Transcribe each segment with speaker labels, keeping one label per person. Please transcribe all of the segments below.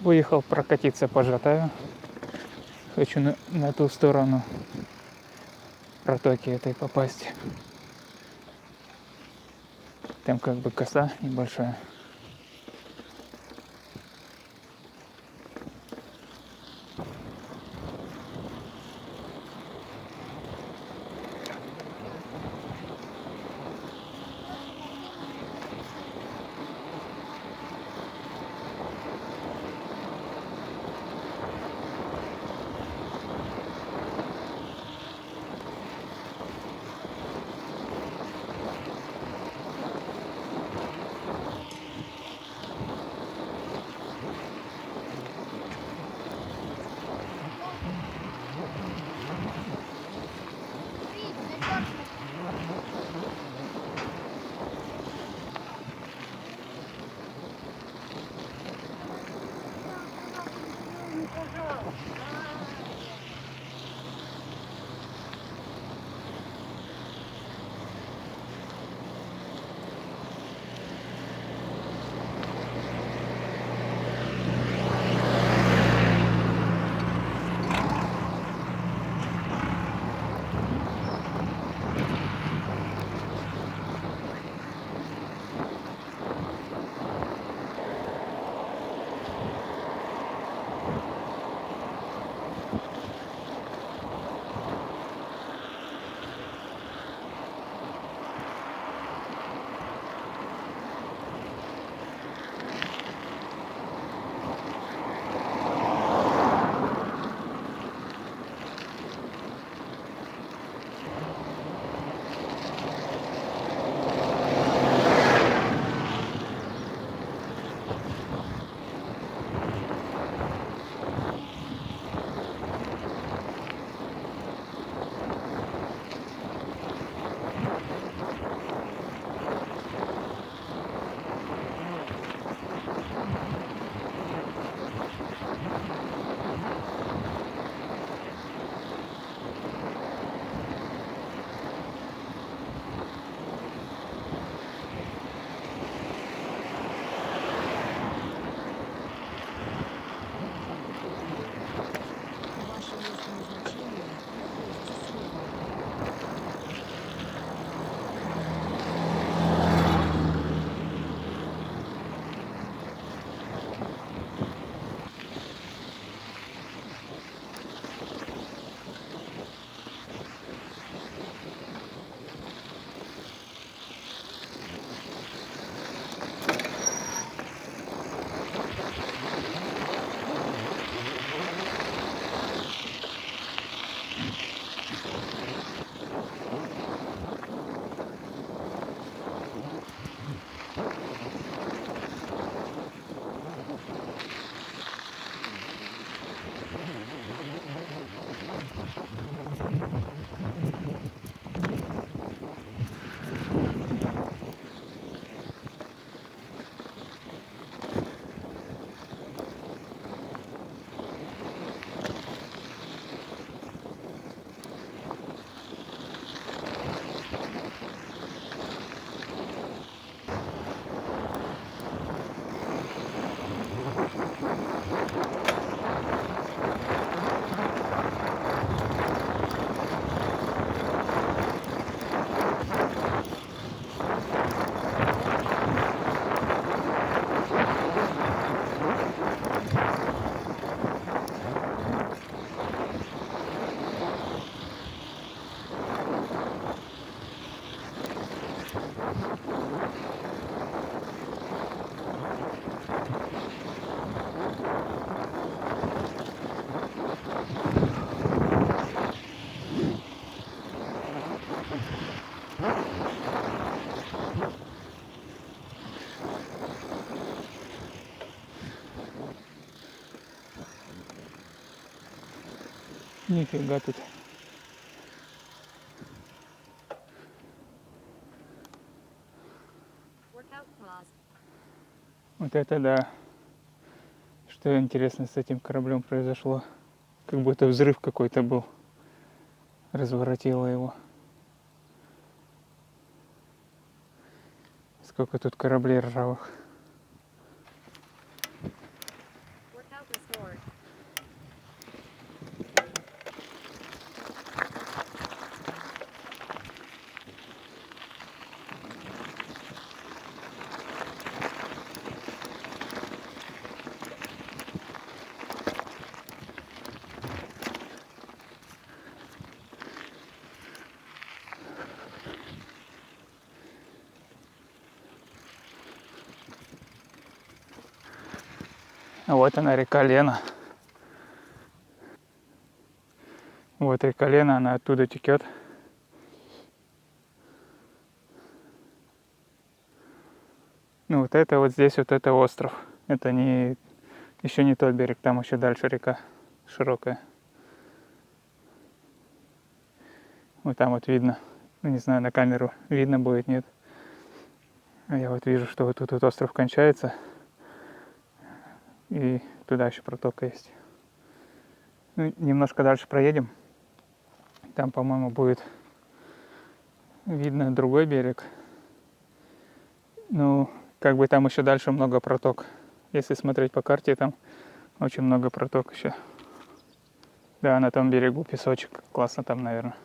Speaker 1: Выехал прокатиться по Жатаю. Хочу на ту сторону протоки этой попасть. Там как бы коса небольшая. Нифига тут. Вот это да. Что интересно с этим кораблем произошло. Как будто взрыв какой-то был. Разворотило его. Сколько тут кораблей ржавых. А вот она, река Лена. Вот река Лена, она оттуда текет. Ну вот это вот здесь вот это остров. Это не еще не тот берег, там еще дальше река широкая. Вот там вот видно. Ну не знаю, на камеру видно будет, нет. А я вот вижу, что вот тут вот остров кончается. И туда еще протока есть. Ну, немножко дальше проедем. Там, по-моему, будет видно другой берег. Ну, как бы там еще дальше много проток. Если смотреть по карте, там очень много проток еще. Да, на том берегу песочек. Классно там, наверное.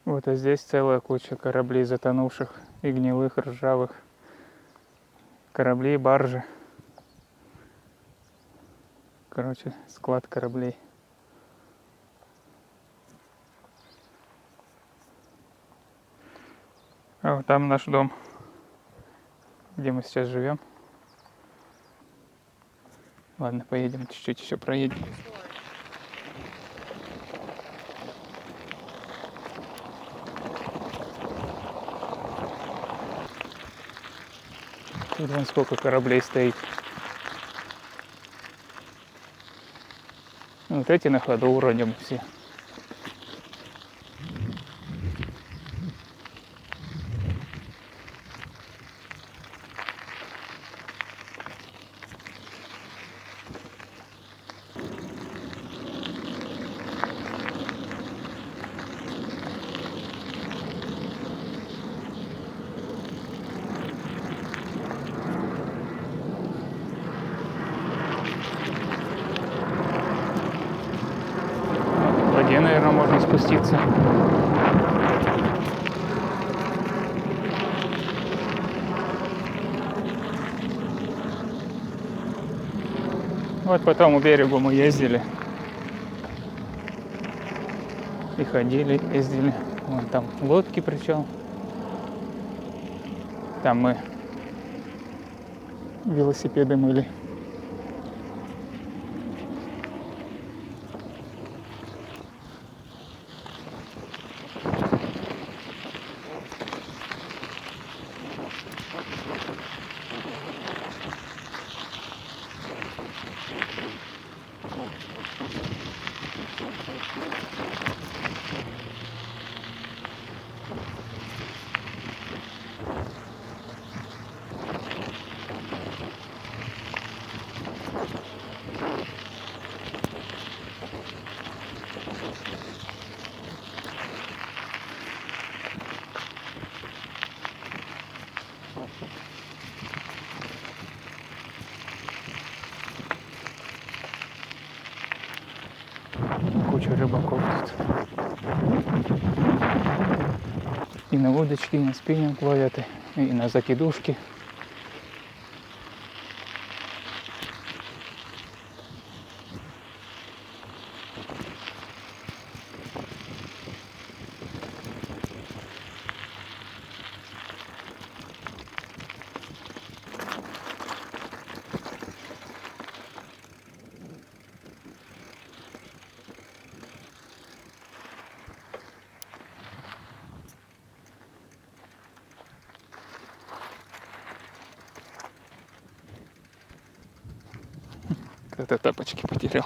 Speaker 1: Вот, а здесь целая куча кораблей затонувших и гнилых, ржавых. Кораблей, баржи. Короче, склад кораблей. А вот там наш дом, где мы сейчас живем. Ладно, поедем, чуть-чуть еще проедем. Тут вон сколько кораблей стоит. Вот эти на ходу вроде бы все. В воде, наверное, можно спуститься. Вот по тому берегу мы ездили. И ходили, ездили. Вон там лодки причал. Там мы велосипеды мыли. Куча рыбаков тут. И на удочки, и на спиннинг ловят, и на закидушки. Кто-то тапочки потерял.